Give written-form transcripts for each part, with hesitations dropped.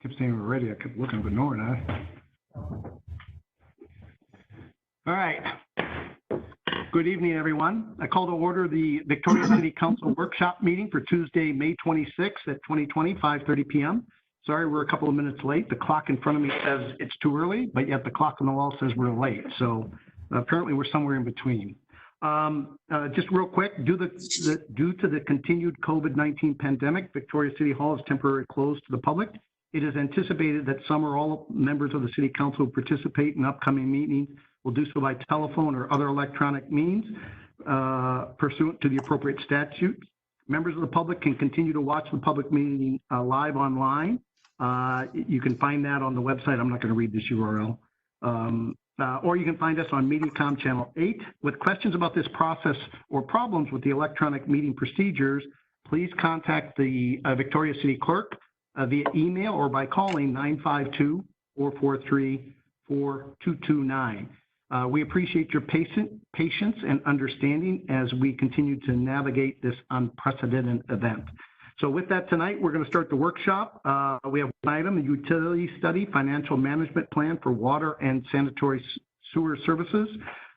Kept saying we're ready. I kept looking, but ignoring that. All right. Good evening, everyone. I call to order the Victoria City Council workshop meeting for Tuesday, May 26th at 2020, 5:30 p.m. Sorry, we're a couple of minutes late. The clock in front of me says it's too early, but yet the clock on the wall says we're late. So apparently we're somewhere in between. Just real quick, due to the continued COVID-19 pandemic, Victoria City Hall is temporarily closed to the public. It is anticipated that some or all members of the City Council who participate in upcoming meetings will do so by telephone or other electronic means pursuant to the appropriate statutes. Members of the public can continue to watch the public meeting live online. You can find that on the website. I'm not going to read this URL. Or you can find us on MediaCom Channel 8. With questions about this process or problems with the electronic meeting procedures, please contact the Victoria City Clerk via email or by calling 952-443-4229. We appreciate your patience and understanding as we continue to navigate this unprecedented event. So with that, tonight, we're going to start the workshop. We have one item, a utility study, financial management plan for water and sanitary sewer services.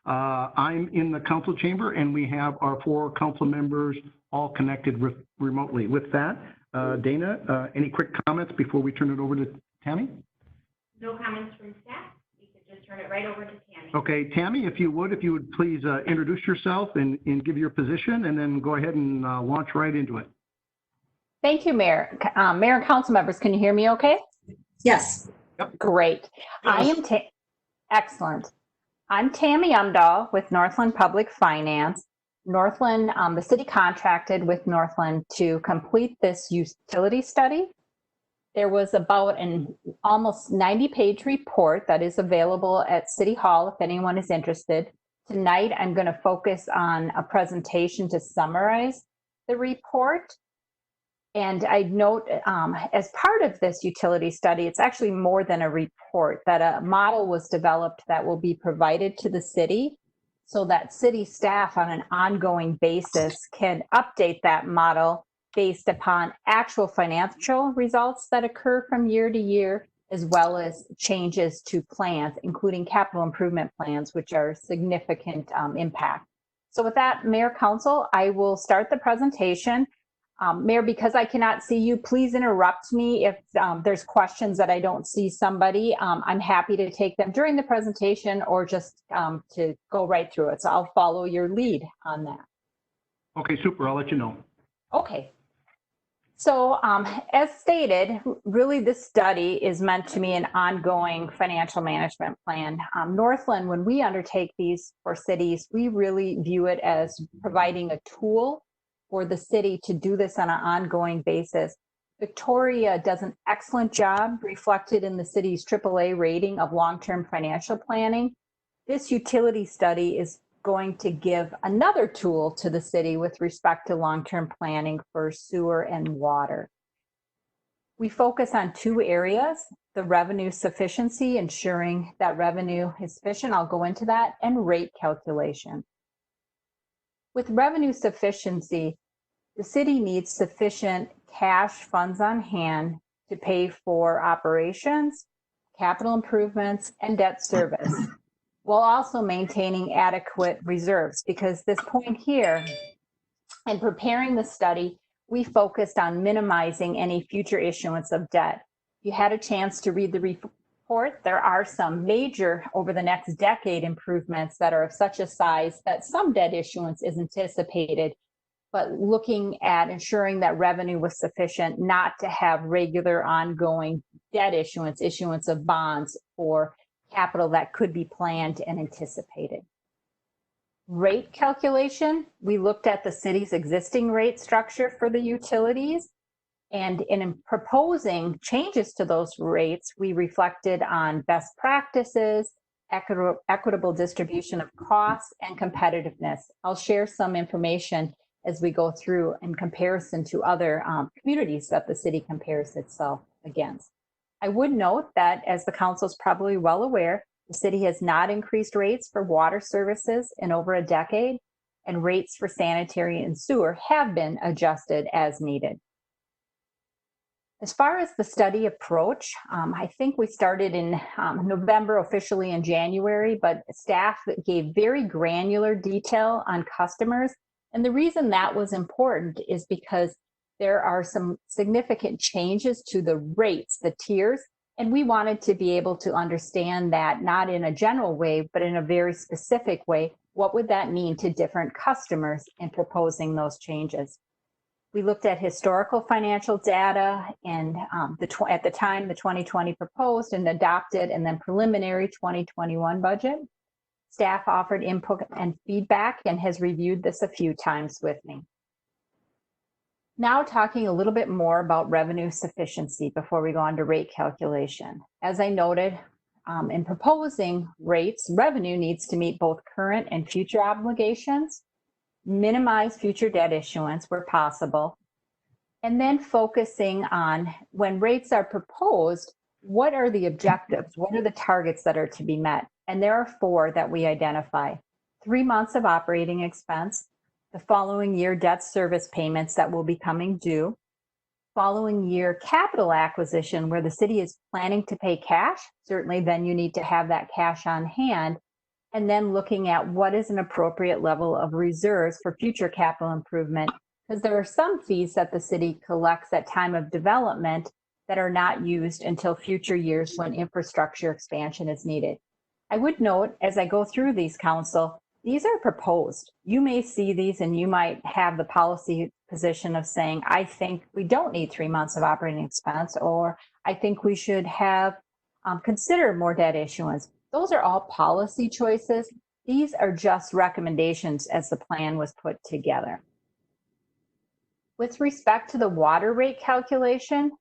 I'm in the council chamber, and we have our 4 council members all connected remotely. With that, Dana, any quick comments before we turn it over to Tammy? No comments from staff. You could just turn it right over to Tammy. Okay, Tammy, if you would please introduce yourself and give your position, and then go ahead and launch right into it. Thank you, Mayor. Mayor and council members, can you hear me okay? Yes. Yep. Great. Yes. Excellent. I'm Tammy Umdahl with Northland Public Finance. Northland, the city contracted with Northland to complete this utility study. There was about an almost 90-page report that is available at City Hall if anyone is interested. Tonight, I'm going to focus on a presentation to summarize the report. And I note as part of this utility study, it's actually more than a report, that a model was developed that will be provided to the city so that city staff on an ongoing basis can update that model based upon actual financial results that occur from year to year, as well as changes to plans, including capital improvement plans, which are significant impact. So with that, Mayor, Council, I will start the presentation. Mayor, because I cannot see you, please interrupt me if there's questions that I don't see somebody. I'm happy to take them during the presentation or just to go right through it. So I'll follow your lead on that. Okay, super. I'll let you know. Okay. So as stated, really this study is meant to be an ongoing financial management plan. Northland, when we undertake these for cities, we really view it as providing a tool for the city to do this on an ongoing basis. Victoria does an excellent job reflected in the city's AAA rating of long-term financial planning. This utility study is going to give another tool to the city with respect to long-term planning for sewer and water. We focus on 2 areas, the revenue sufficiency, ensuring that revenue is sufficient, I'll go into that, and rate calculation. With revenue sufficiency, the city needs sufficient cash funds on hand to pay for operations, capital improvements, and debt service, while also maintaining adequate reserves. Because this point here, in preparing the study, we focused on minimizing any future issuance of debt. If you had a chance to read the report, there are some major, over the next decade, improvements that are of such a size that some debt issuance is anticipated, but looking at ensuring that revenue was sufficient not to have regular ongoing debt issuance of bonds for capital that could be planned and anticipated. Rate calculation, we looked at the city's existing rate structure for the utilities, and in proposing changes to those rates, we reflected on best practices, equitable distribution of costs, and competitiveness. I'll share some information as we go through in comparison to other communities that the city compares itself against. I would note that, as the council is probably well aware, the city has not increased rates for water services in over a decade, and rates for sanitary and sewer have been adjusted as needed. As far as the study approach, I think we started in November, officially in January, but staff gave very granular detail on customers. And the reason that was important is because there are some significant changes to the rates, the tiers, and we wanted to be able to understand that not in a general way, but in a very specific way. What would that mean to different customers in proposing those changes? We looked at historical financial data and at the time, the 2020 proposed and adopted, and then preliminary 2021 budget. Staff offered input and feedback and has reviewed this a few times with me. Now talking a little bit more about revenue sufficiency before we go on to rate calculation. As I noted, in proposing rates, revenue needs to meet both current and future obligations, minimize future debt issuance where possible, and then focusing on when rates are proposed, what are the objectives? What are the targets that are to be met? And there are 4 that we identify. 3 months of operating expense, the following year debt service payments that will be coming due, following year capital acquisition where the city is planning to pay cash, certainly then you need to have that cash on hand, and then looking at what is an appropriate level of reserves for future capital improvement, because there are some fees that the city collects at time of development that are not used until future years when infrastructure expansion is needed. I would note, as I go through these, Council, these are proposed. You may see these and you might have the policy position of saying, I think we don't need 3 months of operating expense, or I think we should have consider more debt issuance. Those are all policy choices. These are just recommendations as the plan was put together. With respect to the water rate calculation,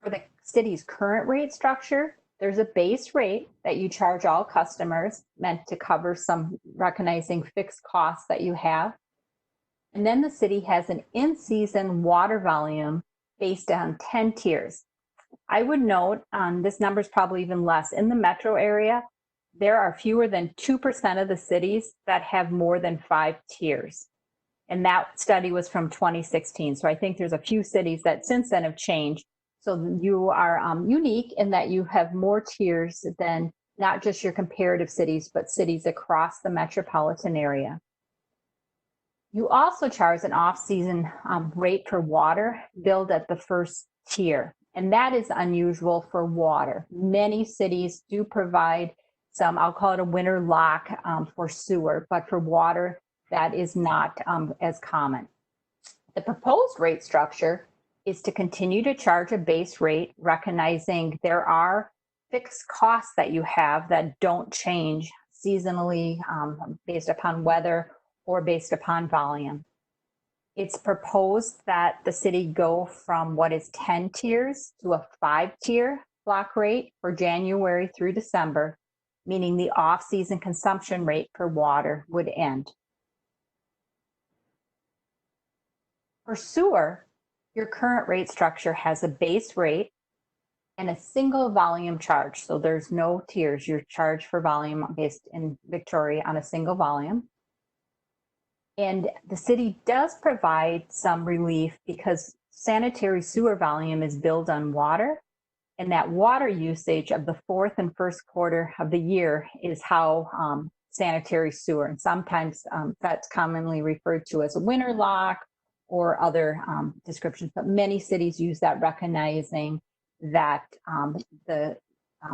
for the city's current rate structure, there's a base rate that you charge all customers, meant to cover some recognizing fixed costs that you have. And then the city has an in-season water volume based on 10 tiers. I would note, this number is probably even less. In the metro area, there are fewer than 2% of the cities that have more than 5 tiers. And that study was from 2016. So I think there's a few cities that since then have changed. So you are unique in that you have more tiers than not just your comparative cities, but cities across the metropolitan area. You also charge an off-season rate for water billed at the first tier. And that is unusual for water. Many cities do provide some, I'll call it a winter lock for sewer, but for water, that is not as common. The proposed rate structure is to continue to charge a base rate, recognizing there are fixed costs that you have that don't change seasonally based upon weather or based upon volume. It's proposed that the city go from what is 10 tiers to a 5-tier block rate for January through December, meaning the off-season consumption rate for water would end. For sewer, your current rate structure has a base rate and a single volume charge. So there's no tiers. You're charged for volume based in Victoria on a single volume. And the city does provide some relief because sanitary sewer volume is billed on water. And that water usage of the 4th and 1st quarter of the year is how sanitary sewer, and sometimes that's commonly referred to as a winter lock or other descriptions, but many cities use that, recognizing that the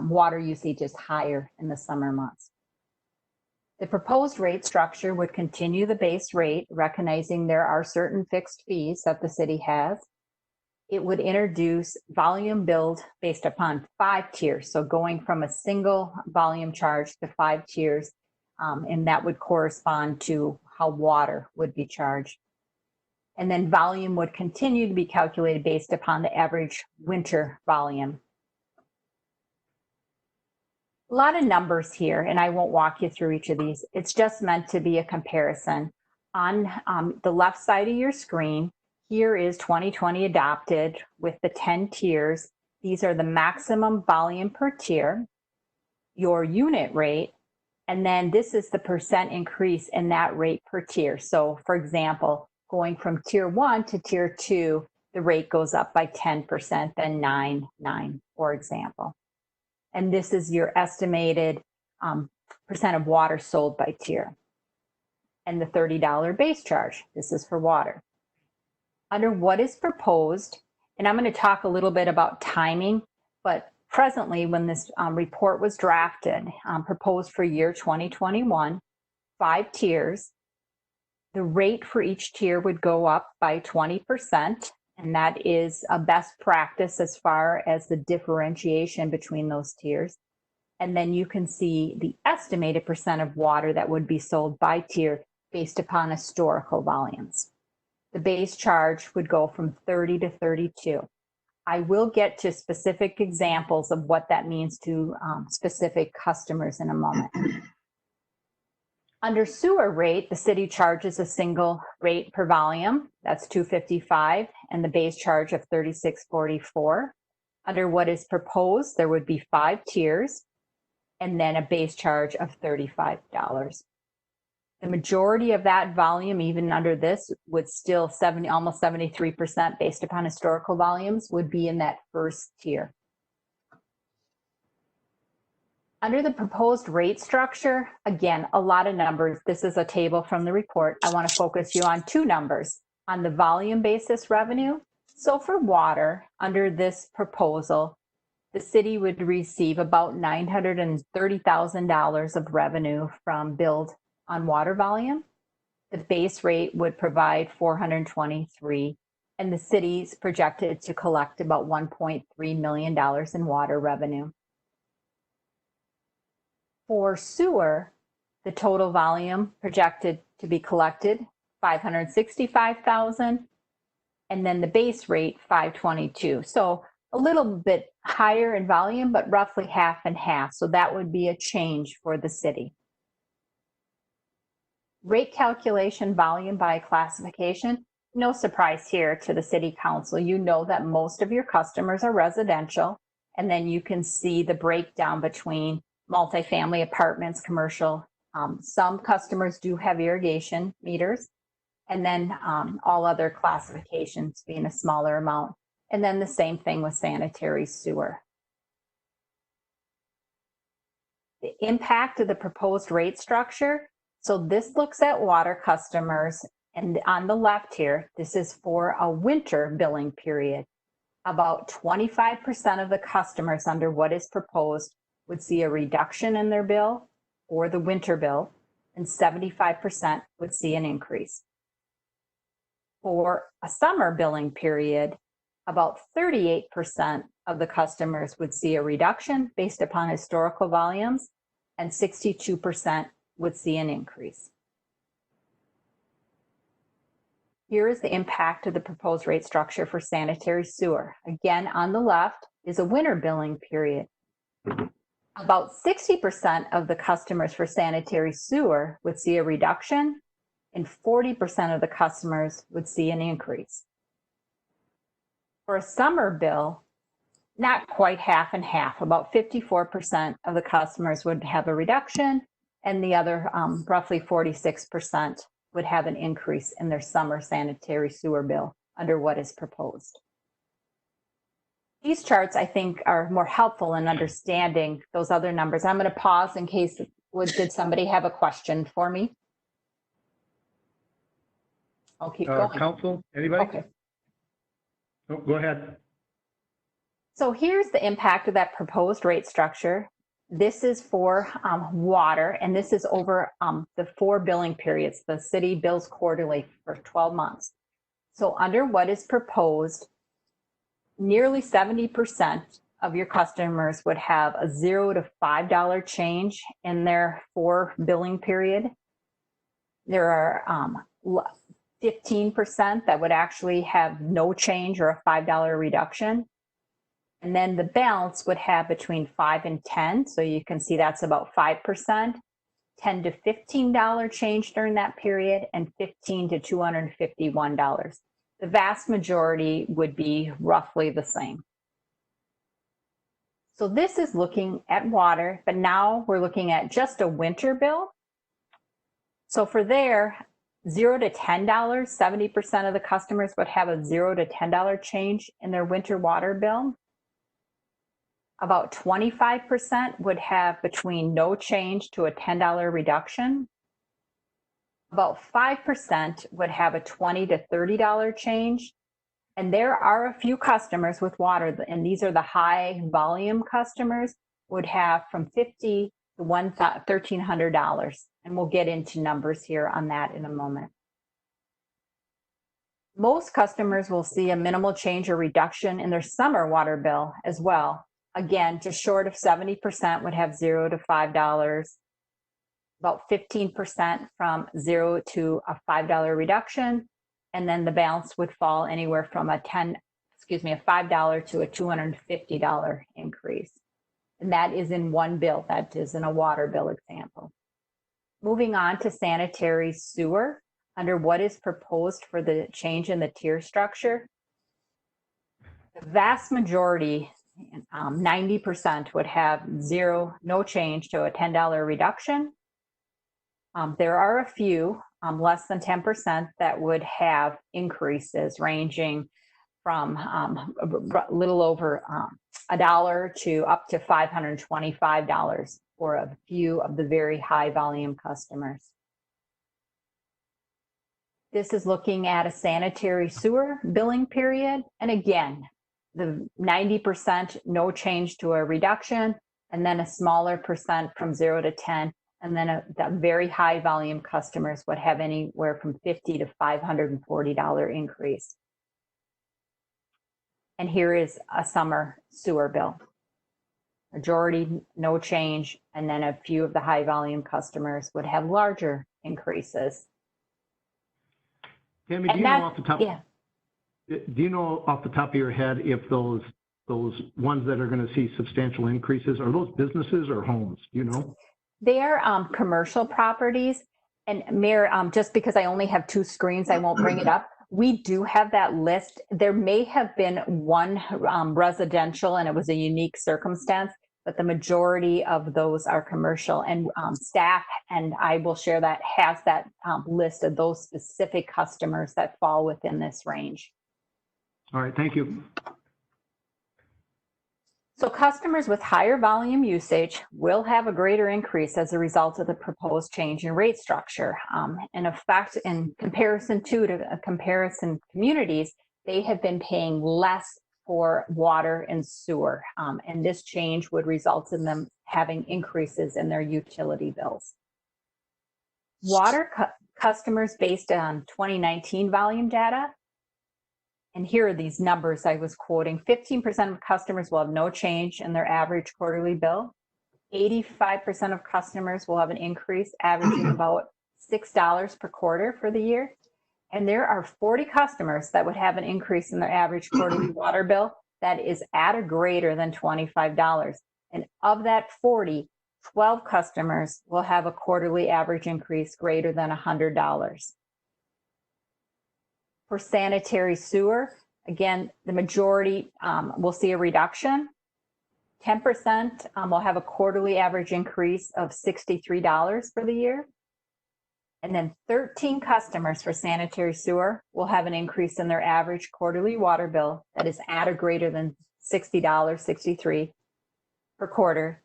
water usage is higher in the summer months. The proposed rate structure would continue the base rate, recognizing there are certain fixed fees that the city has. It would introduce volume billed based upon 5 tiers, so going from a single volume charge to 5 tiers, and that would correspond to how water would be charged. And then volume would continue to be calculated based upon the average winter volume. A lot of numbers here, and I won't walk you through each of these. It's just meant to be a comparison. On the left side of your screen, here is 2020 adopted with the 10 tiers. These are the maximum volume per tier, your unit rate, and then this is the percent increase in that rate per tier. So for example, going from tier 1 to tier 2, the rate goes up by 10%, then 9.9, for example. And this is your estimated percent of water sold by tier. And the $30 base charge, this is for water. Under what is proposed, and I'm going to talk a little bit about timing, but presently when this report was drafted, proposed for year 2021, 5 tiers, the rate for each tier would go up by 20%, and that is a best practice as far as the differentiation between those tiers. And then you can see the estimated percent of water that would be sold by tier based upon historical volumes. The base charge would go from 30 to 32. I will get to specific examples of what that means to specific customers in a moment. Under sewer rate, the city charges a single rate per volume, that's $2.55, and the base charge of $36.44. Under what is proposed, there would be 5 tiers, and then a base charge of $35. The majority of that volume, even under this, would still almost 73% based upon historical volumes, would be in that first tier. Under the proposed rate structure, again, a lot of numbers. This is a table from the report. I want to focus you on 2 numbers. On the volume basis revenue, so for water, under this proposal, the city would receive about $930,000 of revenue from billed on water volume. The base rate would provide $423,000, and the city's projected to collect about $1.3 million in water revenue. For sewer, the total volume projected to be collected, $565,000, and then the base rate, $522,000. So a little bit higher in volume, but roughly half and half. So that would be a change for the city. Rate calculation volume by classification, no surprise here to the city council. You know that most of your customers are residential, and then you can see the breakdown between multifamily apartments, commercial. Some customers do have irrigation meters, and then all other classifications being a smaller amount. And then the same thing with sanitary sewer. The impact of the proposed rate structure. So this looks at water customers, and on the left here, this is for a winter billing period. About 25% of the customers under what is proposed would see a reduction in their bill or the winter bill, and 75% would see an increase. For a summer billing period, about 38% of the customers would see a reduction based upon historical volumes, and 62% would see an increase. Here is the impact of the proposed rate structure for sanitary sewer. Again, on the left is a winter billing period. About 60% of the customers for sanitary sewer would see a reduction, and 40% of the customers would see an increase. For a summer bill, not quite half and half. About 54% of the customers would have a reduction, and the other roughly 46% would have an increase in their summer sanitary sewer bill under what is proposed. These charts, I think, are more helpful in understanding those other numbers. I'm going to pause in case, did somebody have a question for me? I'll keep going. Council, anybody? Okay. Oh, go ahead. So here's the impact of that proposed rate structure. This is for water, and this is over the 4 billing periods. The city bills quarterly for 12 months. So under what is proposed, nearly 70% of your customers would have a $0 to $5 change in their 4 billing period. There are 15% that would actually have no change or a $5 reduction. And then the balance would have between 5 and 10. So you can see that's about 5%, $10 to $15 change during that period, and $15 to $251. The vast majority would be roughly the same. So this is looking at water, but now we're looking at just a winter bill. So for there, $0 to $10, 70% of the customers would have a $0 to $10 change in their winter water bill. About 25% would have between no change to a $10 reduction. About 5% would have a $20 to $30 change. And there are a few customers with water, and these are the high volume customers, would have from $50 to $1,300. And we'll get into numbers here on that in a moment. Most customers will see a minimal change or reduction in their summer water bill as well. Again, just short of 70% would have $0 to $5. About 15% from $0 to a $5 reduction. And then the balance would fall anywhere from a $5 to a $250 increase. And that is in one bill, that is in a water bill example. Moving on to sanitary sewer, under what is proposed for the change in the tier structure. The vast majority, 90% would have no change to a $10 reduction. There are a few, less than 10%, that would have increases ranging from a little over $1 to up to $525 for a few of the very high volume customers. This is looking at a sanitary sewer billing period. And again, the 90% no change to a reduction, and then a smaller percent from 0 to 10. And then the very high volume customers would have anywhere from $50 to $540 increase. And here is a summer sewer bill. Majority no change, and then a few of the high volume customers would have larger increases. Tammy, do you know off the top? Yeah. Do you know off the top of your head if those ones that are going to see substantial increases are those businesses or homes? Do you know? They are commercial properties. And Mayor, just because I only have 2 screens, I won't bring it up. We do have that list. There may have been one residential, and it was a unique circumstance, but the majority of those are commercial. And staff, and I will share that, has that list of those specific customers that fall within this range. All right, thank you. So customers with higher volume usage will have a greater increase as a result of the proposed change in rate structure. In effect, in comparison to comparison communities, they have been paying less for water and sewer, and this change would result in them having increases in their utility bills. Water customers based on 2019 volume data, and here are these numbers I was quoting. 15% of customers will have no change in their average quarterly bill. 85% of customers will have an increase averaging about $6 per quarter for the year. And there are 40 customers that would have an increase in their average quarterly water bill that is at or greater than $25. And of that 40, 12 customers will have a quarterly average increase greater than $100. For sanitary sewer, again, the majority will see a reduction. 10% will have a quarterly average increase of $63 for the year. And then 13 customers for sanitary sewer will have an increase in their average quarterly water bill that is at or greater than $60, $63 per quarter.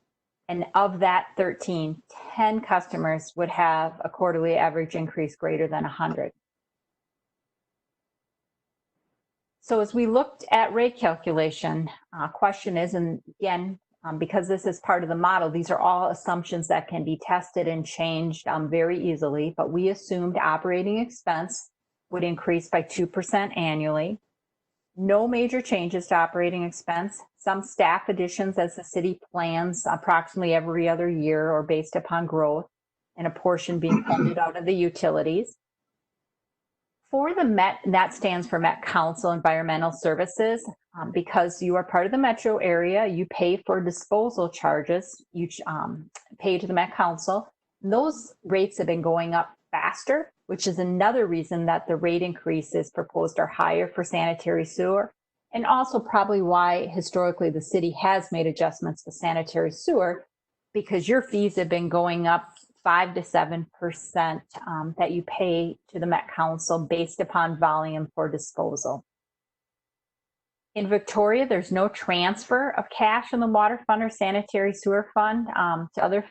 And of that 13, 10 customers would have a quarterly average increase greater than $100. So as we looked at rate calculation, question is, and again, because this is part of the model, these are all assumptions that can be tested and changed very easily, but we assumed operating expense would increase by 2% annually. No major changes to operating expense. Some staff additions as the city plans approximately every other year or based upon growth, and a portion being funded out of the utilities. For the MET, that stands for Met Council Environmental Services. Because you are part of the metro area, you pay for disposal charges, you pay to the Met Council. Those rates have been going up faster, which is another reason that the rate increases proposed are higher for sanitary sewer, and also probably why historically the city has made adjustments to sanitary sewer, because your fees have been going up 5 to 7% that you pay to the Met Council based upon volume for disposal. In Victoria, there's no transfer of cash in the water fund or sanitary sewer fund to other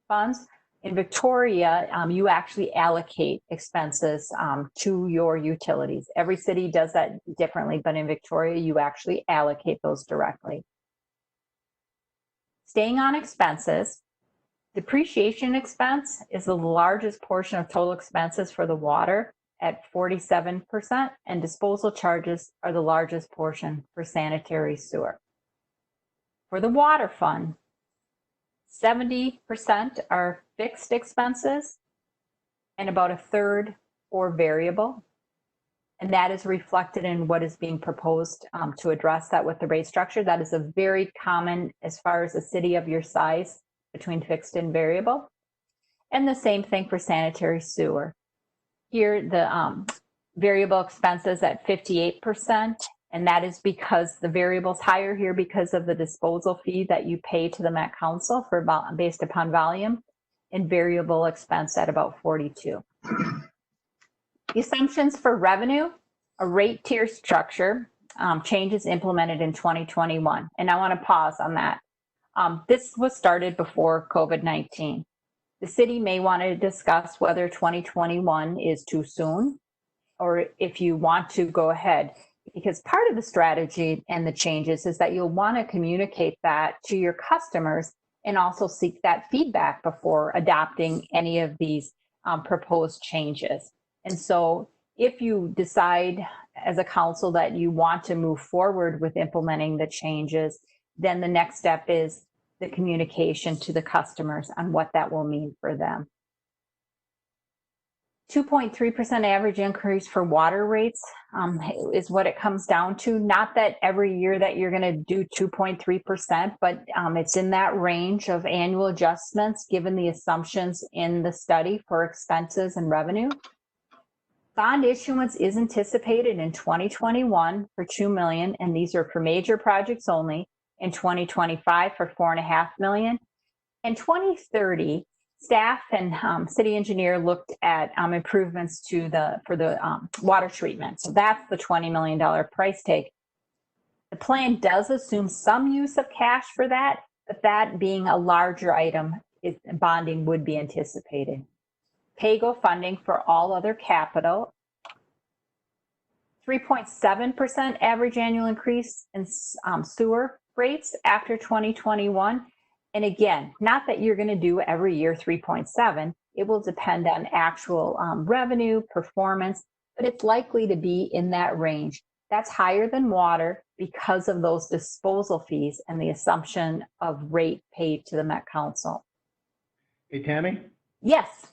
funds. In Victoria, you actually allocate expenses to your utilities. Every city does that differently, but in Victoria, you actually allocate those directly. Staying on expenses, depreciation expense is the largest portion of total expenses for the water at 47%, and disposal charges are the largest portion for sanitary sewer. For the water fund, 70% are fixed expenses and about a third or variable. And that is reflected in what is being proposed to address that with the rate structure. That is a very common as far as a city of your size between fixed and variable. And the same thing for sanitary sewer. Here, the variable expenses at 58%, and that is because the variable's higher here because of the disposal fee that you pay to the Met Council for based upon volume, and variable expense at about 42. The assumptions for revenue, a rate tier structure, changes implemented in 2021. And I want to pause on that. This was started before COVID-19. The city may want to discuss whether 2021 is too soon or if you want to go ahead, because part of the strategy and the changes is that you'll want to communicate that to your customers and also seek that feedback before adopting any of these proposed changes. And so if you decide as a council that you want to move forward with implementing the changes, then the next step is the communication to the customers on what that will mean for them. 2.3% average increase for water rates is what it comes down to. Not that every year that you're going to do 2.3%, but it's in that range of annual adjustments given the assumptions in the study for expenses and revenue. Bond issuance is anticipated in 2021 for $2 million, and these are for major projects only. In 2025 for $4.5 million. In 2030, staff and city engineer looked at improvements to for the water treatment. So that's the $20 million price tag. The plan does assume some use of cash for that, but that being a larger item, bonding would be anticipated. PAYGO funding for all other capital, 3.7% average annual increase in sewer rates after 2021. And again, not that you're going to do every year 3.7. It will depend on actual revenue, performance, but it's likely to be in that range. That's higher than water because of those disposal fees and the assumption of rate paid to the Met Council. Hey, Tammy? Yes.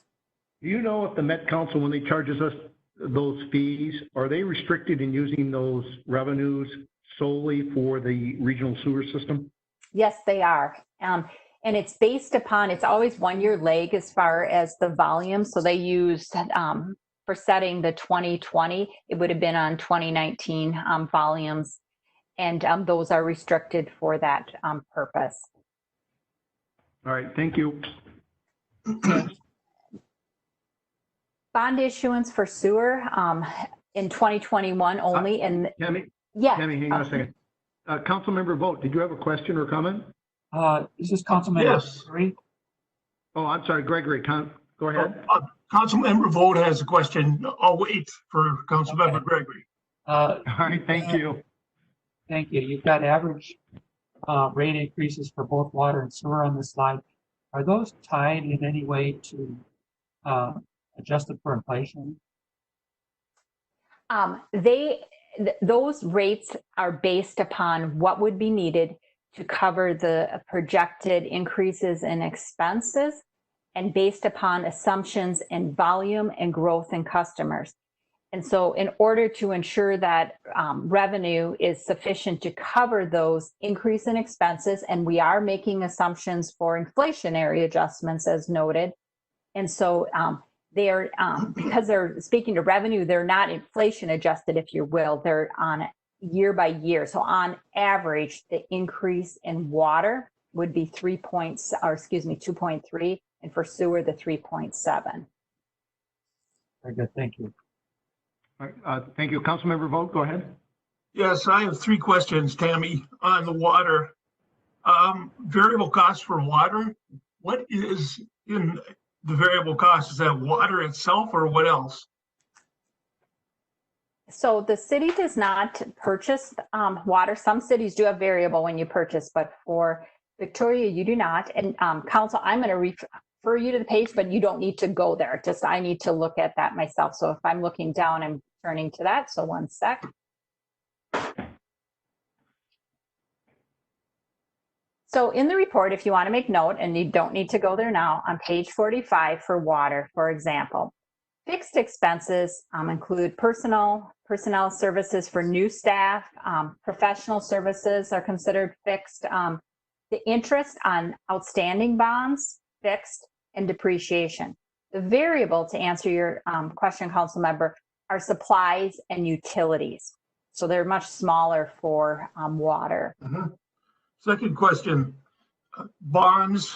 Do you know if the Met Council, when they charges us those fees, are they restricted in using those revenues solely for the regional sewer system? Yes, they are. And it's based upon, it's always 1 year lag as far as the volume. So they used, for setting the 2020, it would have been on 2019 volumes. And those are restricted for that purpose. All right, thank you. Bond issuance for sewer in 2021 only. And Tammy, yeah. Tammy, hang on a second. Councilmember Vogt, did you have a question or comment? Is this Councilmember? Yes. Gregory? Oh, I'm sorry, Gregory. Go ahead. Councilmember Vogt has a question. I'll wait for Councilmember Gregory. All right, thank you. Thank you. You've got average rate increases for both water and sewer on this slide. Are those tied in any way to adjusted for inflation? Those rates are based upon what would be needed to cover the projected increases in expenses and based upon assumptions in volume and growth in customers. And so in order to ensure that revenue is sufficient to cover those increase in expenses, and we are making assumptions for inflationary adjustments as noted. And so they're, because they're speaking to revenue, they're not inflation adjusted, if you will, they're on year by year. So on average, the increase in water would be 2.3, and for sewer, the 3.7. Very good, thank you. All right, thank you. Councilmember Vogt, go ahead. Yes, I have three questions, Tammy, on the water. Variable cost for water, what is in the variable cost? Is that water itself or what else? So the city does not purchase water. Some cities do have variable when you purchase, but for Victoria, you do not. And council, I'm going to refer you to the page, but you don't need to go there. Just I need to look at that myself. So if I'm looking down, I'm turning to that. So one sec. So in the report, if you want to make note, and you don't need to go there now, on page 45 for water, for example, fixed expenses include personnel services for new staff, professional services are considered fixed, the interest on outstanding bonds, fixed, and depreciation. The variable, to answer your question, council member, are supplies and utilities. So they're much smaller for water. Second question, bonds.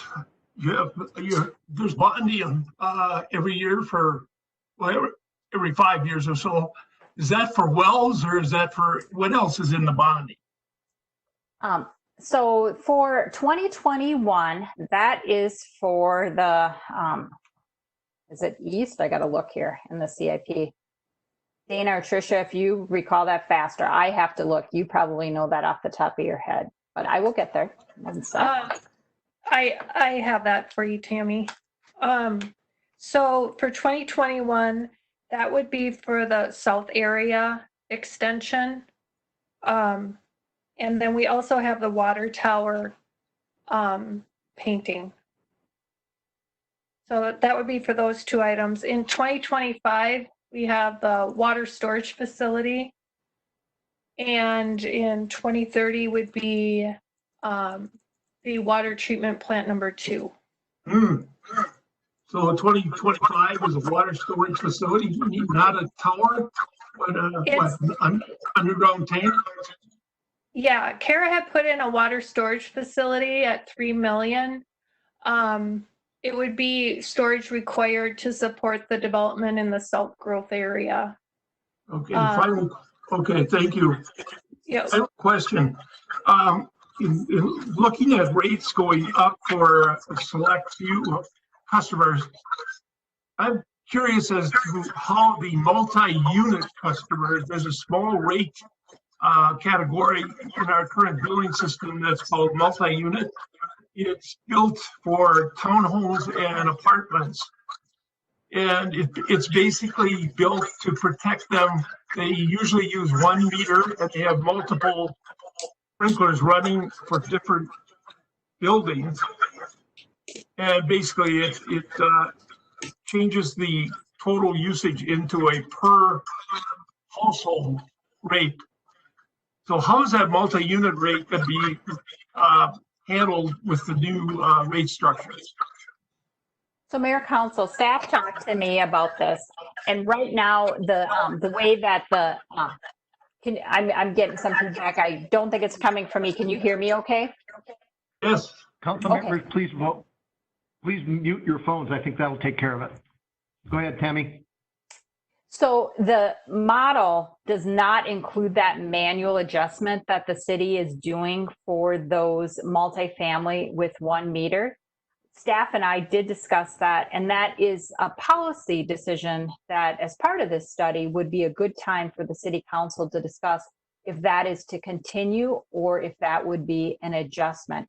There's bonding every year for, well, every 5 years or so. Is that for wells or is that for, what else is in the bonding? So for 2021, that is for the, is it East? I got to look here in the CIP. Dana or Tricia, if you recall that faster, I have to look. You probably know that off the top of your head, but I will get there. I have that for you, Tammy. So for 2021, that would be for the South Area extension. And then we also have the water tower painting. So that would be for those two items. In 2025, we have the water storage facility. And in 2030 would be the water treatment plant number 2. So 2025 is a water storage facility, not a tower, but an underground tank? Yeah, Kara had put in a water storage facility at $3 million. It would be storage required to support the development in the South Growth area. Okay, okay, thank you. Yes. I have a question. In looking at rates going up for a select few customers, I'm curious as to how the multi-unit customers, there's a small rate category in our current billing system that's called multi-unit. It's built for townhomes and apartments. And it's basically built to protect them. They usually use 1 meter and they have multiple sprinklers running for different buildings. And basically it changes the total usage into a per household rate. So how is that multi-unit rate going to be handled with the new rate structures? So Mayor Council, staff talked to me about this, and right now the way that I'm getting some feedback. I don't think it's coming from me. Can you hear me okay? Yes. Council members, please vote. Please mute your phones. I think that'll take care of it. Go ahead, Tammy. So the model does not include that manual adjustment that the city is doing for those multifamily with 1 meter. Staff and I did discuss that, and that is a policy decision that, as part of this study, would be a good time for the city council to discuss if that is to continue or if that would be an adjustment.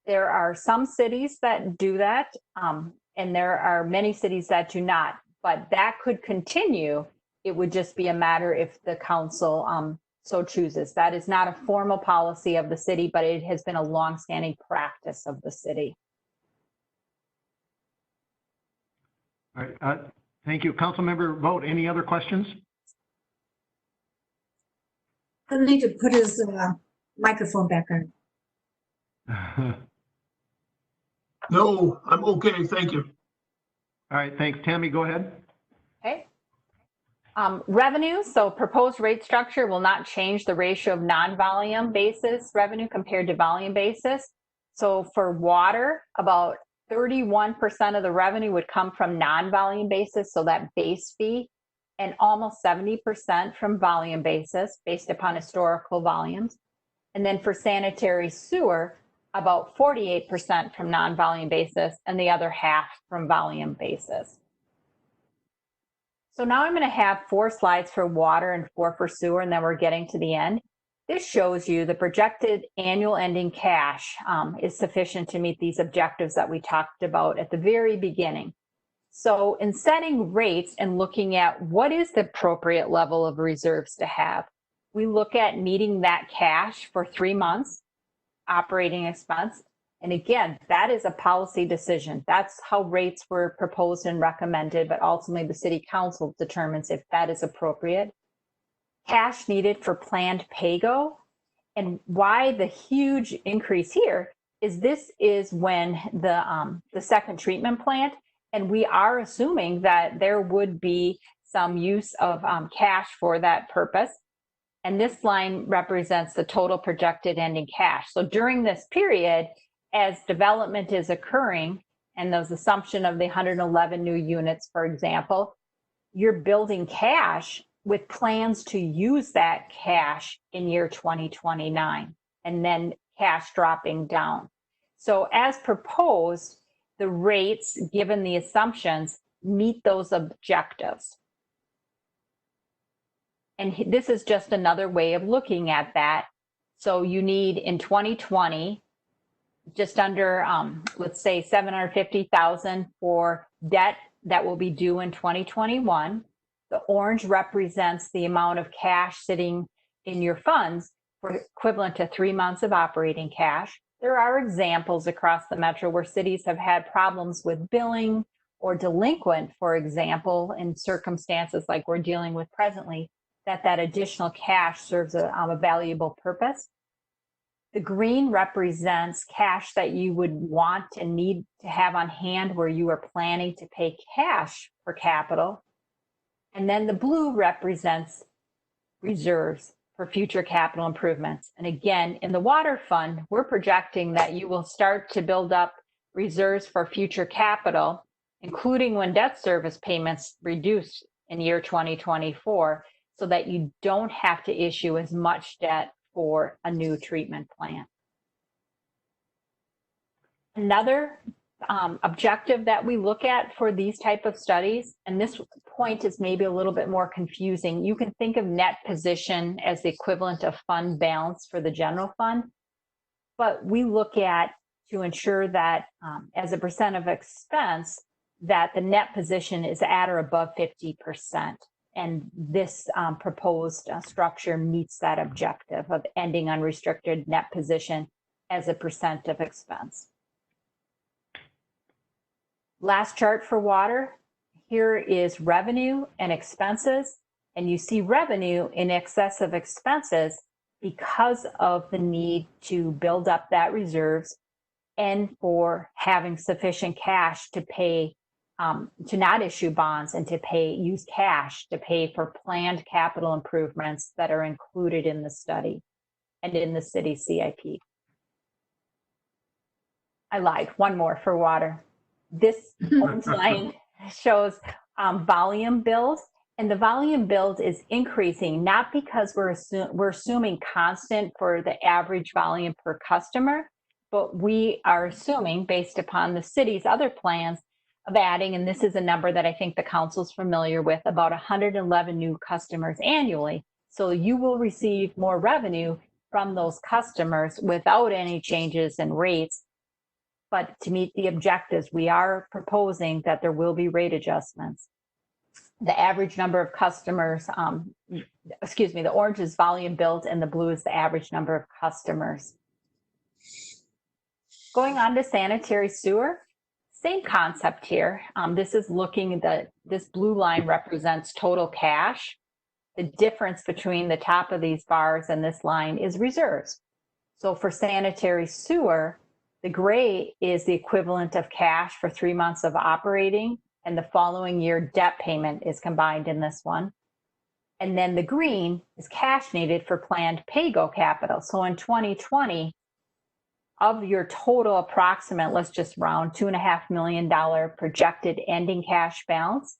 There are some cities that do that, and there are many cities that do not, but that could continue. It would just be a matter if the council so chooses. That is not a formal policy of the city, but it has been a longstanding practice of the city. All right, thank you. Councilmember Vogt, any other questions? He'll need to put his microphone back on. No, I'm okay, thank you. All right, thanks. Tammy, go ahead. Okay. Revenue, so proposed rate structure will not change the ratio of non-volume basis revenue compared to volume basis. So for water, about 31% of the revenue would come from non-volume basis, so that base fee, and almost 70% from volume basis based upon historical volumes. And then for sanitary sewer, about 48% from non-volume basis and the other half from volume basis. So now I'm going to have 4 slides for water and 4 for sewer, and then we're getting to the end. This shows you the projected annual ending cash is sufficient to meet these objectives that we talked about at the very beginning. So in setting rates and looking at what is the appropriate level of reserves to have, we look at meeting that cash for 3 months, operating expense. And again, that is a policy decision. That's how rates were proposed and recommended, but ultimately the city council determines if that is appropriate. Cash needed for planned pay-go. And why the huge increase here is this is when the second treatment plant, and we are assuming that there would be some use of cash for that purpose. And this line represents the total projected ending cash. So during this period, as development is occurring, and those assumption of the 111 new units, for example, you're building cash with plans to use that cash in year 2029, and then cash dropping down. So as proposed, the rates, given the assumptions, meet those objectives. And this is just another way of looking at that. So you need in 2020, just under, let's say 750,000 for debt that will be due in 2021. The orange represents the amount of cash sitting in your funds for equivalent to 3 months of operating cash. There are examples across the metro where cities have had problems with billing or delinquent, for example, in circumstances like we're dealing with presently, that additional cash serves a valuable purpose. The green represents cash that you would want and need to have on hand where you are planning to pay cash for capital. And then the blue represents reserves for future capital improvements. And again, in the water fund, we're projecting that you will start to build up reserves for future capital, including when debt service payments reduce in year 2024, so that you don't have to issue as much debt for a new treatment plant. Another objective that we look at for these type of studies, and this point is maybe a little bit more confusing. You can think of net position as the equivalent of fund balance for the general fund, but we look at to ensure that as a percent of expense, that the net position is at or above 50%. And this proposed structure meets that objective of ending unrestricted net position as a percent of expense. Last chart for water. Here is revenue and expenses. And you see revenue in excess of expenses because of the need to build up that reserves and for having sufficient cash to pay, to not issue bonds and to use cash to pay for planned capital improvements that are included in the study and in the city CIP. I lied, one more for water. This orange line shows volume build, and the volume build is increasing not because we're assuming constant for the average volume per customer, but we are assuming based upon the city's other plans of adding, and this is a number that I think the council's familiar with, about 111 new customers annually. So you will receive more revenue from those customers without any changes in rates. But to meet the objectives, we are proposing that there will be rate adjustments. The average number of customers, the orange is volume built and the blue is the average number of customers. Going on to sanitary sewer, same concept here. This is looking at this blue line represents total cash. The difference between the top of these bars and this line is reserves. So for sanitary sewer, the gray is the equivalent of cash for 3 months of operating, and the following year debt payment is combined in this one. And then the green is cash needed for planned pay-go capital. So in 2020, of your total approximate, let's just round $2.5 million projected ending cash balance,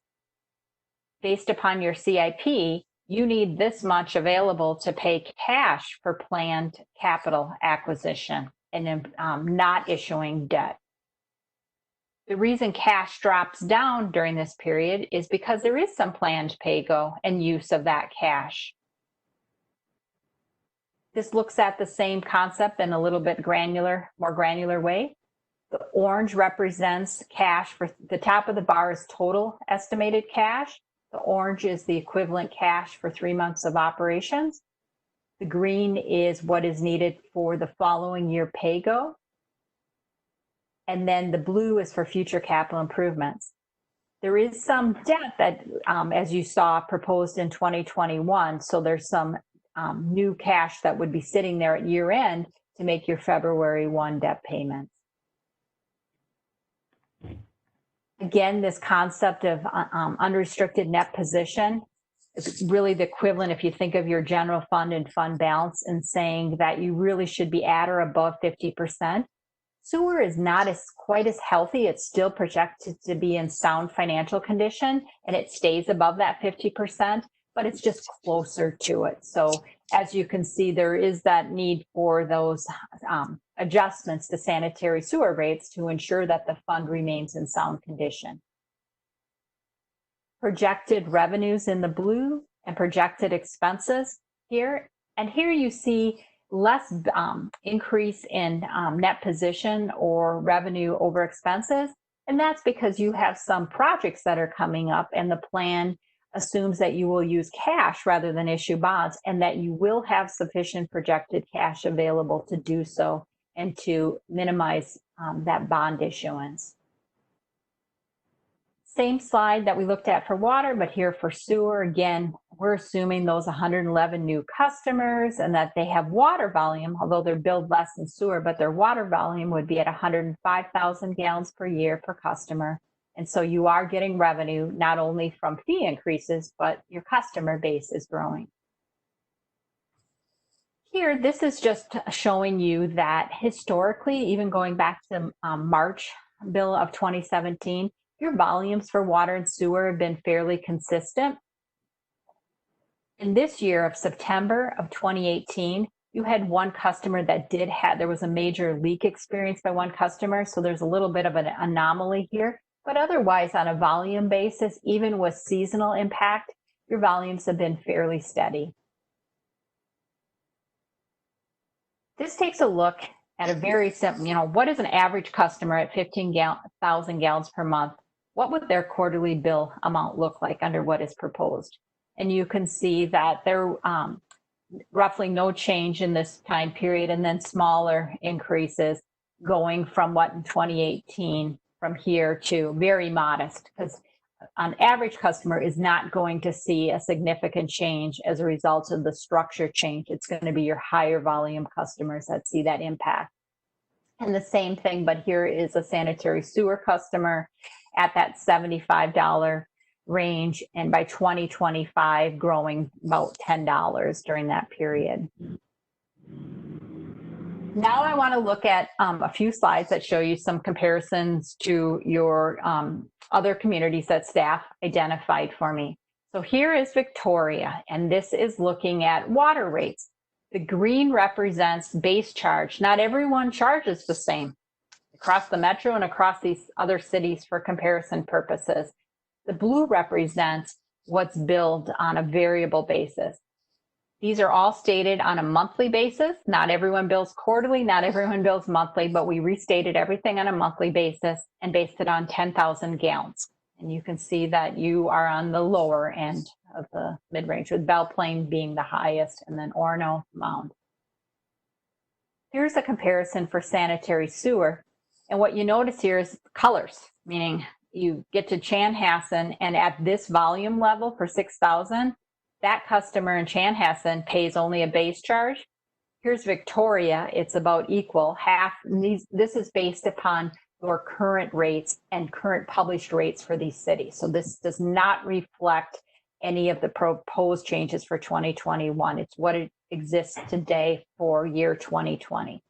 based upon your CIP, you need this much available to pay cash for planned capital acquisition and not issuing debt. The reason cash drops down during this period is because there is some planned pay-go and use of that cash. This looks at the same concept in a little bit more granular way. The orange represents cash for the top of the bar is total estimated cash. The orange is the equivalent cash for 3 months of operations. The green is what is needed for the following year pay-go. And then the blue is for future capital improvements. There is some debt that, as you saw, proposed in 2021. So there's some new cash that would be sitting there at year end to make your February 1 debt payments. Again, this concept of unrestricted net position is really the equivalent, if you think of your general fund and fund balance, and saying that you really should be at or above 50%. Sewer is not quite as healthy. It's still projected to be in sound financial condition, and it stays above that 50%, but it's just closer to it. So as you can see, there is that need for those adjustments to sanitary sewer rates to ensure that the fund remains in sound condition. Projected revenues in the blue and projected expenses here. And here you see less increase in net position or revenue over expenses. And that's because you have some projects that are coming up and the plan assumes that you will use cash rather than issue bonds and that you will have sufficient projected cash available to do so and to minimize that bond issuance. Same slide that we looked at for water, but here for sewer, again, we're assuming those 111 new customers and that they have water volume, although they're billed less than sewer, but their water volume would be at 105,000 gallons per year per customer. And so you are getting revenue not only from fee increases, but your customer base is growing. Here, this is just showing you that historically, even going back to March bill of 2017, your volumes for water and sewer have been fairly consistent. In this year of September of 2018, you had one customer that there was a major leak experienced by one customer. So there's a little bit of an anomaly here, but otherwise on a volume basis, even with seasonal impact, your volumes have been fairly steady. This takes a look at a very simple, what is an average customer at 15,000 gallons per month? What would their quarterly bill amount look like under what is proposed? And you can see that there roughly no change in this time period and then smaller increases going from what in 2018 from here to very modest, because an average customer is not going to see a significant change as a result of the structure change. It's going to be your higher volume customers that see that impact. And the same thing, but here is a sanitary sewer customer at that $75 range, and by 2025 growing about $10 during that period. Now I want to look at a few slides that show you some comparisons to your other communities that staff identified for me. So here is Victoria, and this is looking at water rates. The green represents base charge. Not everyone charges the same across the metro and across these other cities for comparison purposes. The blue represents what's billed on a variable basis. These are all stated on a monthly basis. Not everyone bills quarterly, not everyone bills monthly, but we restated everything on a monthly basis and based it on 10,000 gallons. And you can see that you are on the lower end of the mid-range, with Belle Plaine being the highest and then Orono, Mound. Here's a comparison for sanitary sewer. And what you notice here is colors, meaning you get to Chanhassen, and at this volume level for 6,000, that customer in Chanhassen pays only a base charge. Here's Victoria, it's about equal, half. This is based upon your current rates and current published rates for these cities. So this does not reflect any of the proposed changes for 2021. It's what it exists today for year 2020.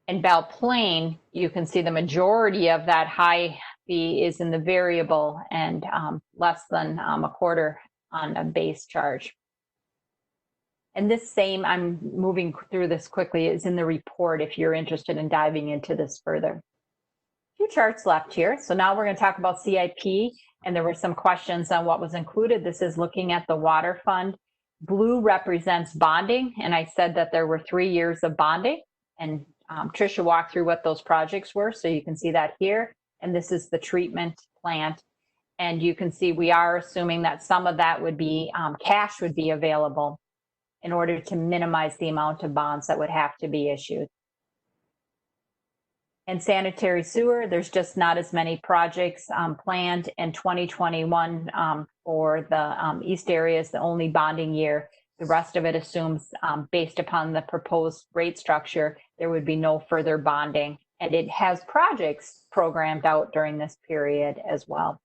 In Belle Plaine, you can see the majority of that high fee is in the variable and less than a quarter on a base charge. And this same, I'm moving through this quickly, is in the report if you're interested in diving into this further. Few charts left here. So now we're going to talk about CIP, and there were some questions on what was included. This is looking at the water fund. Blue represents bonding, and I said that there were 3 years of bonding, and Tricia walked through what those projects were, so you can see that here. And this is the treatment plant, and you can see we are assuming that some of that would be cash would be available in order to minimize the amount of bonds that would have to be issued. And sanitary sewer, there's just not as many projects planned in 2021 for the east area is the only bonding year. The rest of it assumes, based upon the proposed rate structure, there would be no further bonding. And it has projects programmed out during this period as well.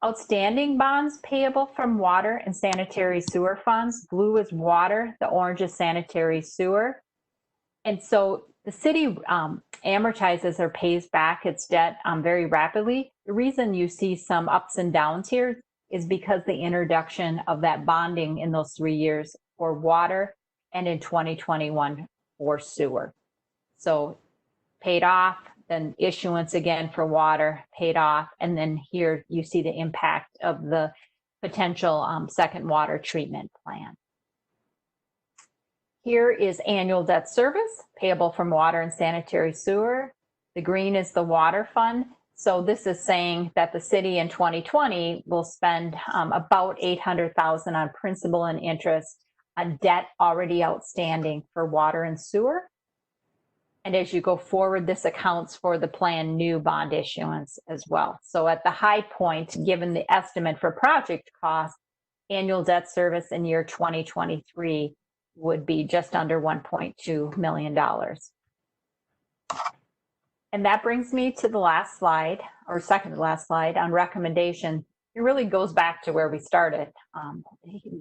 Outstanding bonds payable from water and sanitary sewer funds. Blue is water, the orange is sanitary sewer. And so the city amortizes or pays back its debt very rapidly. The reason you see some ups and downs here is because the introduction of that bonding in those 3 years for water and in 2021 for sewer. So paid off, then issuance again for water, paid off, and then here you see the impact of the potential second water treatment plan. Here is annual debt service payable from water and sanitary sewer. The green is the water fund. So this is saying that the city in 2020 will spend about $800,000 on principal and interest on debt already outstanding for water and sewer. And as you go forward, this accounts for the planned new bond issuance as well. So at the high point, given the estimate for project cost, annual debt service in year 2023 would be just under $1.2 million. And that brings me to the last slide, or second to last slide, on recommendation. It really goes back to where we started.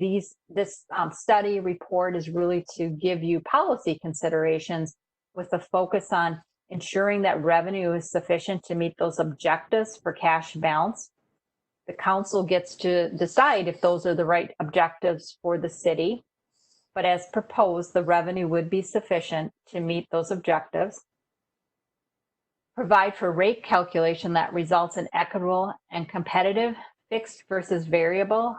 This study report is really to give you policy considerations with a focus on ensuring that revenue is sufficient to meet those objectives for cash balance. The council gets to decide if those are the right objectives for the city. But as proposed, the revenue would be sufficient to meet those objectives. Provide for rate calculation that results in equitable and competitive fixed versus variable.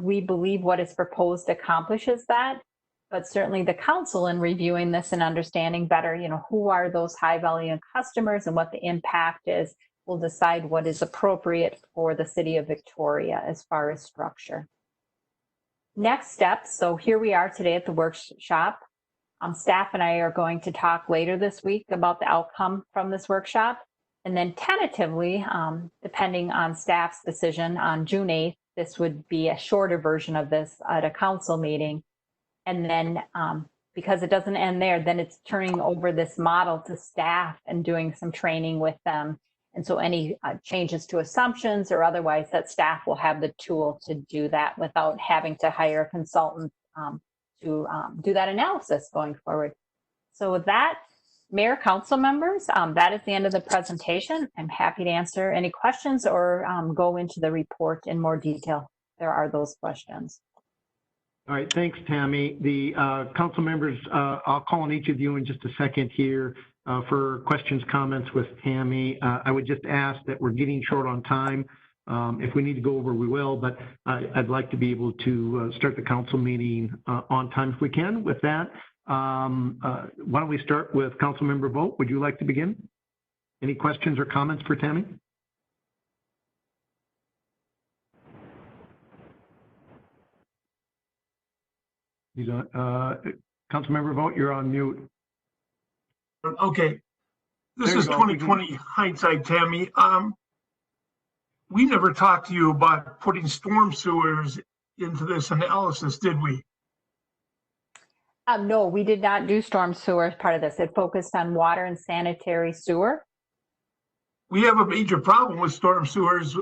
We believe what is proposed accomplishes that, but certainly the council in reviewing this and understanding better, who are those high volume customers and what the impact is, will decide what is appropriate for the city of Victoria as far as structure. Next steps, so here we are today at the workshop. Staff and I are going to talk later this week about the outcome from this workshop. And then tentatively, depending on staff's decision on June 8th, this would be a shorter version of this at a council meeting. And then because it doesn't end there, then it's turning over this model to staff and doing some training with them. And so any changes to assumptions or otherwise, that staff will have the tool to do that without having to hire a consultant to do that analysis going forward. So with that, Mayor, council members, that is the end of the presentation. I'm happy to answer any questions or go into the report in more detail. There are those questions. All right, thanks, Tammy. The council members, I'll call on each of you in just a second here for questions, comments with Tammy. I would just ask that we're getting short on time. If we need to go over, we will, but I'd like to be able to start the council meeting on time if we can. With that, why don't we start with council member Vogt? Would you like to begin? Any questions or comments for Tammy? Councilmember Vogt, you're on mute. Okay. This is 2020 hindsight, Tammy. We never talked to you about putting storm sewers into this analysis, did we? No, we did not do storm sewer as part of this. It focused on water and sanitary sewer. We have a major problem with storm sewers,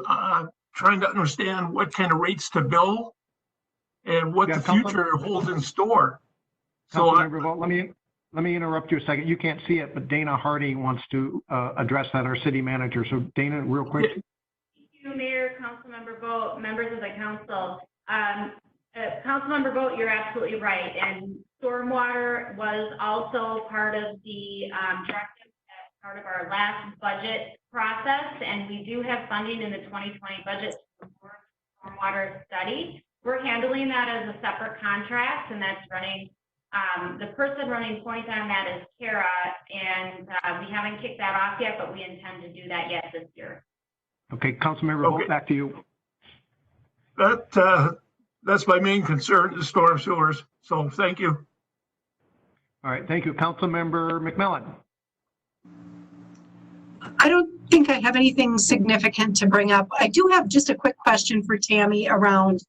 trying to understand what kind of rates to bill and what the future holds in store. So Vogt, let me Let me interrupt you a second. You can't see it, but Dana Harding wants to address that, our city manager. So Dana, real quick. Thank you, Mayor, Councilmember Vogt, members of the council. Councilmember Vogt, you're absolutely right. And stormwater was also part of the directive as part of our last budget process. And we do have funding in the 2020 budget for stormwater study. We're handling that as a separate contract, and that's running. The person running point on that is Kara, and we haven't kicked that off yet, but we intend to do that yet this year. Okay, Councilmember Vogt, back to you. That's my main concern, the storm sewers. So thank you. All right, thank you. Councilmember McMillan. I don't think I have anything significant to bring up. I do have just a quick question for Tammy around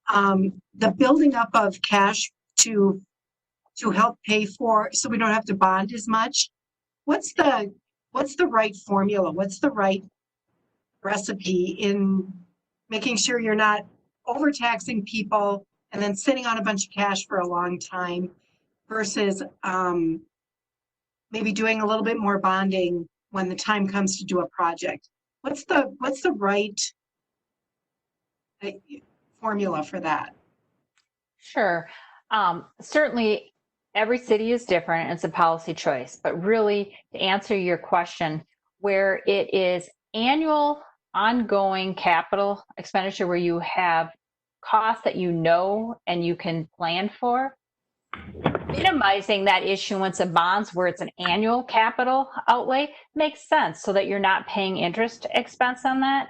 the building up of cash to help pay for, so we don't have to bond as much. What's the right formula? What's the right recipe in making sure you're not overtaxing people and then sitting on a bunch of cash for a long time versus maybe doing a little bit more bonding when the time comes to do a project? What's the right formula for that? Sure. Certainly, every city is different. It's a policy choice. But really, to answer your question, where it is annual, ongoing capital expenditure where you have costs that you know and you can plan for, minimizing that issuance of bonds where it's an annual capital outlay makes sense so that you're not paying interest expense on that.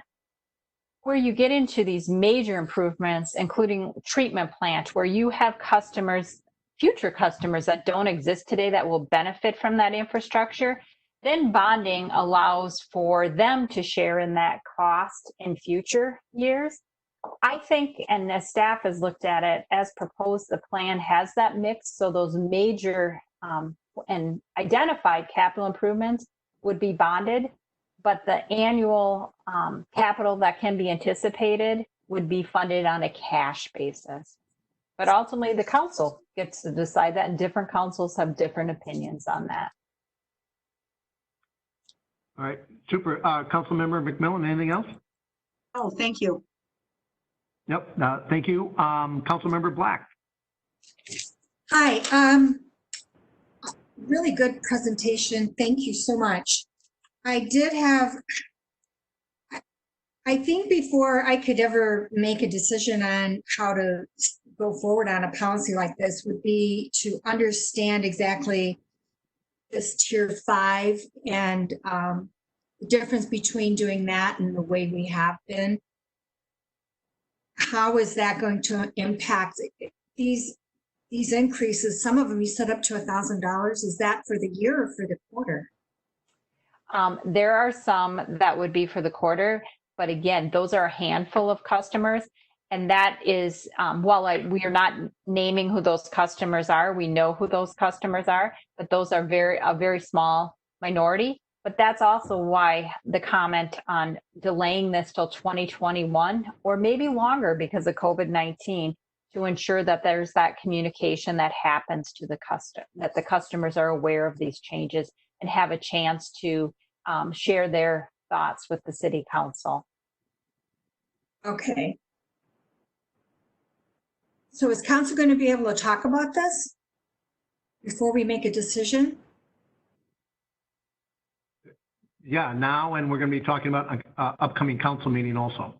Where you get into these major improvements, including treatment plant, where you have customers, future customers that don't exist today that will benefit from that infrastructure, then bonding allows for them to share in that cost in future years. I think, and the staff has looked at it, as proposed, the plan has that mix. So those major and identified capital improvements would be bonded, but the annual capital that can be anticipated would be funded on a cash basis. But ultimately, the council gets to decide that, and different councils have different opinions on that. All right, super. Councilmember McMillan, anything else? Oh, thank you. Yep, thank you. Councilmember Black. Hi, really good presentation. Thank you so much. I think before I could ever make a decision on how to go forward on a policy like this would be to understand exactly this tier 5 and the difference between doing that and the way we have been. How is that going to impact these increases? Some of them you set up to $1,000. Is that for the year or for the quarter? There are some that would be for the quarter, but again, those are a handful of customers. And that is, while we are not naming who those customers are, we know who those customers are, but those are a very small minority. But that's also why the comment on delaying this till 2021 or maybe longer because of COVID-19 to ensure that there's that communication that happens to the customer, that the customers are aware of these changes and have a chance to share their thoughts with the city council. Okay. So is council going to be able to talk about this before we make a decision? Yeah, now, and we're going to be talking about an upcoming council meeting also.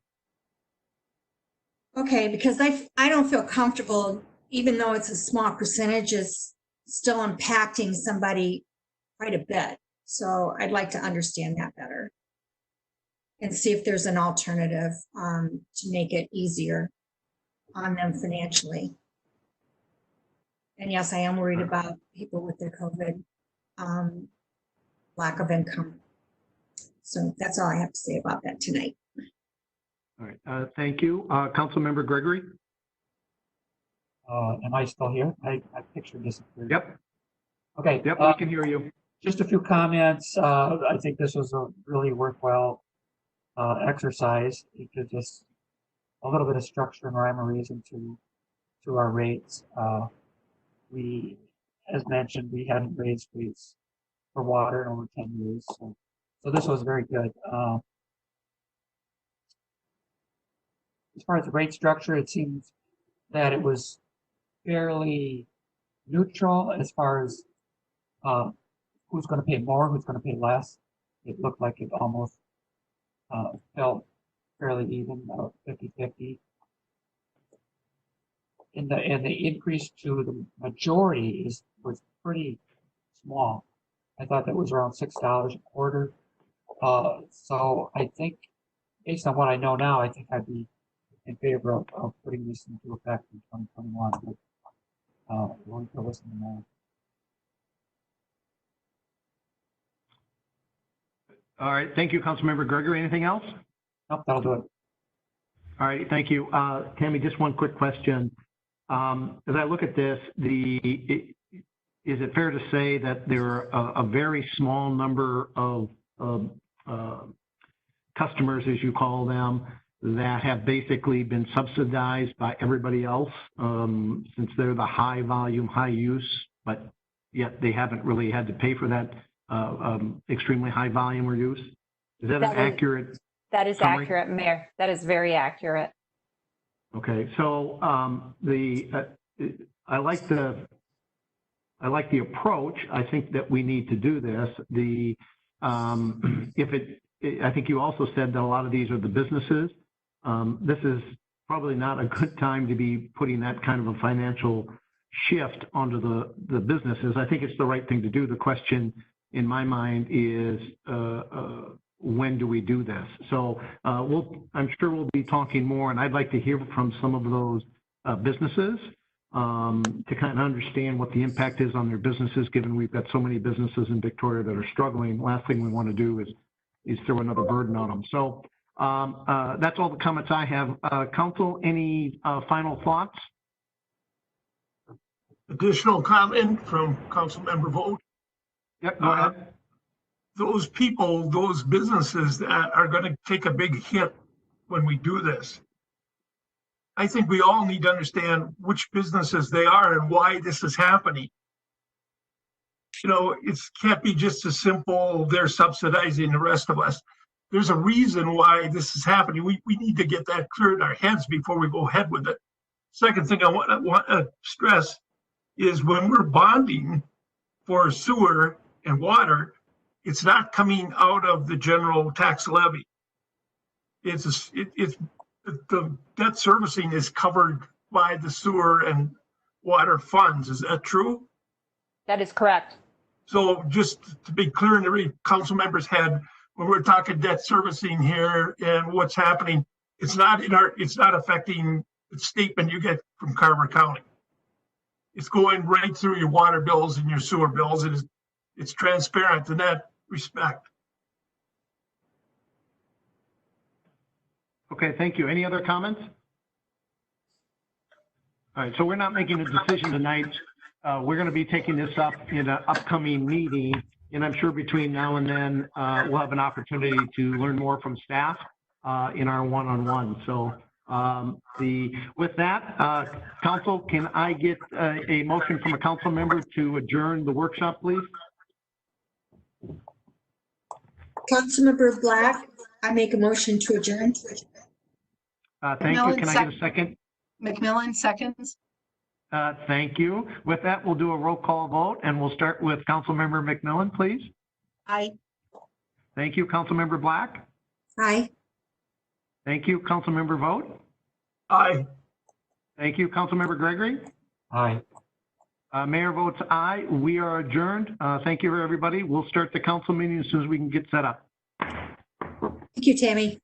Okay, because I don't feel comfortable, even though it's a small percentage, it's still impacting somebody quite a bit. So I'd like to understand that better and see if there's an alternative to make it easier on them financially. And yes, I am worried about people with their COVID lack of income. So that's all I have to say about that tonight. All right, thank you. Councilmember Gregory? Am I still here? I picture disappeared. Yep. Okay. Yep, we can hear you. Just a few comments. I think this was a really worthwhile exercise. It gives us a little bit of structure and rhyme or reason to our rates. We as mentioned, we hadn't raised rates for water in over 10 years. So this was very good. As far as the rate structure, it seems that it was fairly neutral as far as who's going to pay more, who's going to pay less. It looked like it almost felt fairly even, 50-50. And the increase to the majority was pretty small. I thought that was around $6 a quarter. So I think, based on what I know now, I think I'd be in favor of putting this into effect in 2021. But we'll have to listen to more. All right, thank you, Councilmember Gregory. Anything else? Nope, that'll do it. All right, thank you. Tammy, just one quick question. As I look at this, is it fair to say that there are a very small number of customers, as you call them, that have basically been subsidized by everybody else, since they're the high volume, high use, but yet they haven't really had to pay for that extremely high volume or use? Is that an accurate? That is summary? accurate, Mayor. That is very accurate. Okay, so I like the approach. I think that we need to do this. I think you also said that a lot of these are the businesses. This is probably not a good time to be putting that kind of a financial shift onto the businesses. I think it's the right thing to do. The question in my mind is, when do we do this? So I'm sure we'll be talking more, and I'd like to hear from some of those businesses to kind of understand what the impact is on their businesses, given we've got so many businesses in Victoria that are struggling. Last thing we want to do is throw another burden on them. So that's all the comments I have. Council, any final thoughts? Additional comment from Councilmember Vogt. Yep, go ahead. Those people, those businesses that are going to take a big hit when we do this, I think we all need to understand which businesses they are and why this is happening. You know, it can't be just as simple, they're subsidizing the rest of us. There's a reason why this is happening. We need to get that clear in our heads before we go ahead with it. Second thing I want to stress is when we're bonding for sewer and water, it's not coming out of the general tax levy. The debt servicing is covered by the sewer and water funds. Is that true? That is correct. So just to be clear in every council member's head, when we're talking debt servicing here and what's happening, it's not affecting the statement you get from Carver County. It's going right through your water bills and your sewer bills. It's transparent in that respect. Okay, thank you. Any other comments? All right, so we're not making a decision tonight. We're going to be taking this up in an upcoming meeting, and I'm sure between now and then we'll have an opportunity to learn more from staff in our one-on-one. So with that, council, can I get a motion from a council member to adjourn the workshop, please? Councilmember Black, I make a motion to adjourn. Thank you. Can I get a second? McMillan seconds. Thank you. With that, we'll do a roll call vote, and we'll start with Councilmember McMillan, please. Aye. Thank you, Councilmember Black. Aye. Thank you, Councilmember Vogt. Aye. Thank you, Councilmember Gregory. Aye. Mayor votes aye. We are adjourned. Thank you, everybody. We'll start the council meeting as soon as we can get set up. Thank you, Tammy.